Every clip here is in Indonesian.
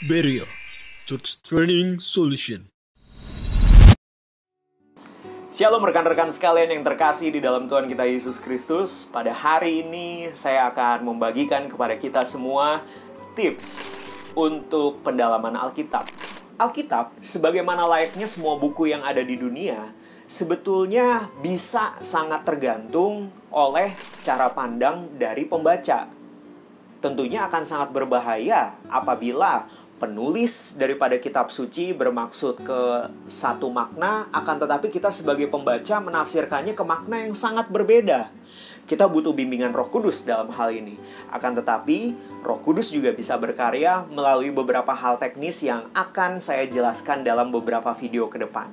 Berio, Church Training Solution. Shalom rekan-rekan sekalian yang terkasih di dalam Tuhan kita Yesus Kristus. Pada hari ini saya akan membagikan kepada kita semua tips untuk pendalaman Alkitab. Alkitab, sebagaimana layaknya semua buku yang ada di dunia, sebetulnya bisa sangat tergantung oleh cara pandang dari pembaca. Tentunya akan sangat berbahaya apabila penulis daripada kitab suci bermaksud ke satu makna, akan tetapi kita sebagai pembaca menafsirkannya ke makna yang sangat berbeda. Kita butuh bimbingan Roh Kudus dalam hal ini. Akan tetapi, Roh Kudus juga bisa berkarya melalui beberapa hal teknis yang akan saya jelaskan dalam beberapa video ke depan.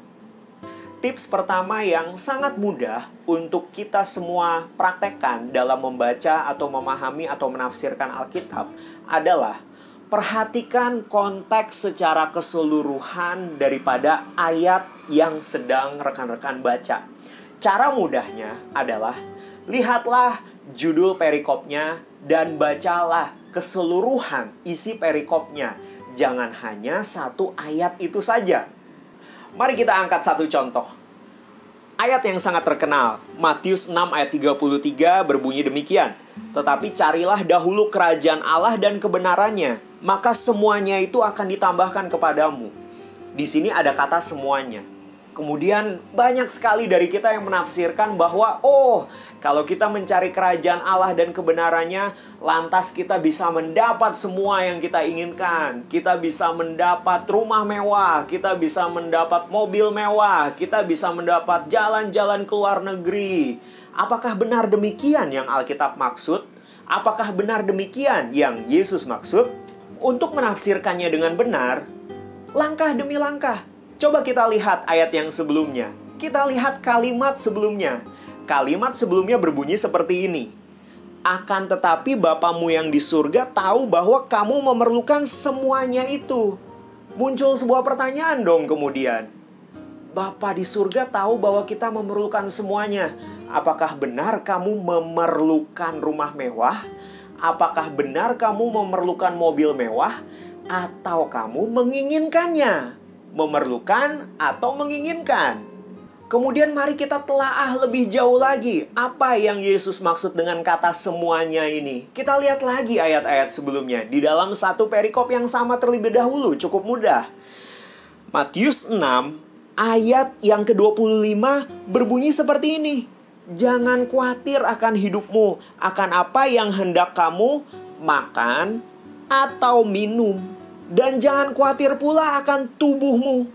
Tips pertama yang sangat mudah untuk kita semua praktekkan dalam membaca atau memahami atau menafsirkan Alkitab adalah perhatikan konteks secara keseluruhan daripada ayat yang sedang rekan-rekan baca. Cara mudahnya adalah lihatlah judul perikopnya dan bacalah keseluruhan isi perikopnya. Jangan hanya satu ayat itu saja. Mari kita angkat satu contoh. Ayat yang sangat terkenal, Matius 6 ayat 33 berbunyi demikian. Tetapi carilah dahulu kerajaan Allah dan kebenarannya, maka semuanya itu akan ditambahkan kepadamu. Di sini ada kata semuanya. Kemudian banyak sekali dari kita yang menafsirkan bahwa kalau kita mencari kerajaan Allah dan kebenarannya, lantas kita bisa mendapat semua yang kita inginkan. Kita bisa mendapat rumah mewah, kita bisa mendapat mobil mewah, kita bisa mendapat jalan-jalan ke luar negeri. Apakah benar demikian yang Alkitab maksud? Apakah benar demikian yang Yesus maksud? Untuk menafsirkannya dengan benar, langkah demi langkah. Coba kita lihat ayat yang sebelumnya. Kita lihat kalimat sebelumnya. Kalimat sebelumnya berbunyi seperti ini. Akan tetapi Bapamu yang di surga tahu bahwa kamu memerlukan semuanya itu. Muncul sebuah pertanyaan dong kemudian. Bapa di surga tahu bahwa kita memerlukan semuanya. Apakah benar kamu memerlukan rumah mewah? Apakah benar kamu memerlukan mobil mewah? Atau kamu menginginkannya? Memerlukan atau menginginkan? Kemudian mari kita telaah lebih jauh lagi. Apa yang Yesus maksud dengan kata semuanya ini? Kita lihat lagi ayat-ayat sebelumnya. Di dalam satu perikop yang sama terlebih dahulu, cukup mudah. Matius 6 ayat yang ke-25 berbunyi seperti ini. Jangan khawatir akan hidupmu, akan apa yang hendak kamu makan atau minum. Dan jangan khawatir pula akan tubuhmu.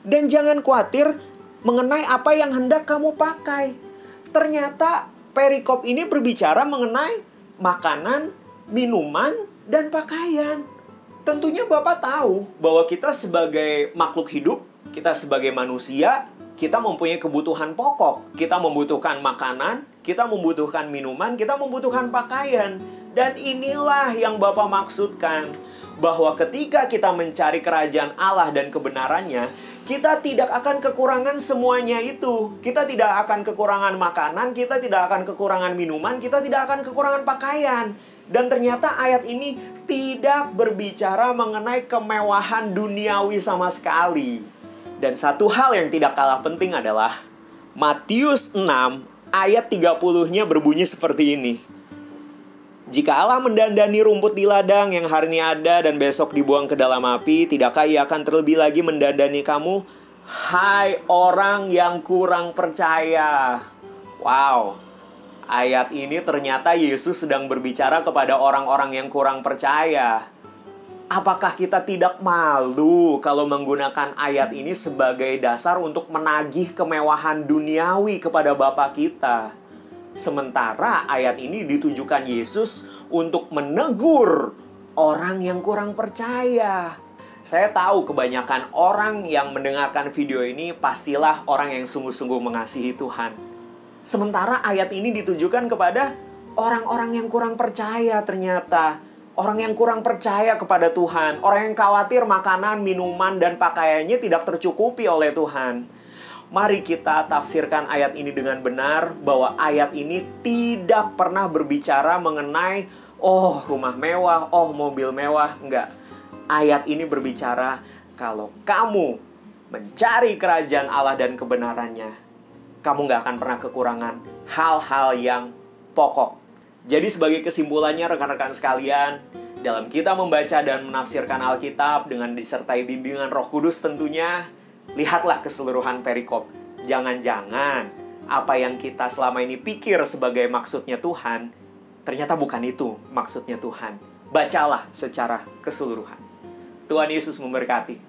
Dan jangan khawatir mengenai apa yang hendak kamu pakai. Ternyata perikop ini berbicara mengenai makanan, minuman, dan pakaian. Tentunya Bapak tahu bahwa kita sebagai makhluk hidup, kita sebagai manusia, kita mempunyai kebutuhan pokok. Kita membutuhkan makanan, kita membutuhkan minuman, kita membutuhkan pakaian. Dan inilah yang Bapak maksudkan, bahwa ketika kita mencari kerajaan Allah dan kebenarannya, kita tidak akan kekurangan semuanya itu. Kita tidak akan kekurangan makanan, kita tidak akan kekurangan minuman, kita tidak akan kekurangan pakaian. Dan ternyata ayat ini tidak berbicara mengenai kemewahan duniawi sama sekali. Dan satu hal yang tidak kalah penting adalah Matius 6 ayat 30-nya berbunyi seperti ini. Jika Allah mendandani rumput di ladang yang hari ini ada dan besok dibuang ke dalam api, tidakkah Ia akan terlebih lagi mendandani kamu? Hai orang yang kurang percaya. Wow, ayat ini ternyata Yesus sedang berbicara kepada orang-orang yang kurang percaya. Apakah kita tidak malu kalau menggunakan ayat ini sebagai dasar untuk menagih kemewahan duniawi kepada Bapa kita? Sementara ayat ini ditujukan Yesus untuk menegur orang yang kurang percaya. Saya tahu kebanyakan orang yang mendengarkan video ini pastilah orang yang sungguh-sungguh mengasihi Tuhan. Sementara ayat ini ditujukan kepada orang-orang yang kurang percaya ternyata. Orang yang kurang percaya kepada Tuhan. Orang yang khawatir makanan, minuman, dan pakaiannya tidak tercukupi oleh Tuhan. Mari kita tafsirkan ayat ini dengan benar, bahwa ayat ini tidak pernah berbicara mengenai rumah mewah, mobil mewah. Enggak. Ayat ini berbicara kalau kamu mencari kerajaan Allah dan kebenarannya, kamu nggak akan pernah kekurangan hal-hal yang pokok. Jadi sebagai kesimpulannya rekan-rekan sekalian, dalam kita membaca dan menafsirkan Alkitab dengan disertai bimbingan Roh Kudus tentunya, lihatlah keseluruhan perikop. Jangan-jangan apa yang kita selama ini pikir sebagai maksudnya Tuhan, ternyata bukan itu maksudnya Tuhan. Bacalah secara keseluruhan. Tuhan Yesus memberkati.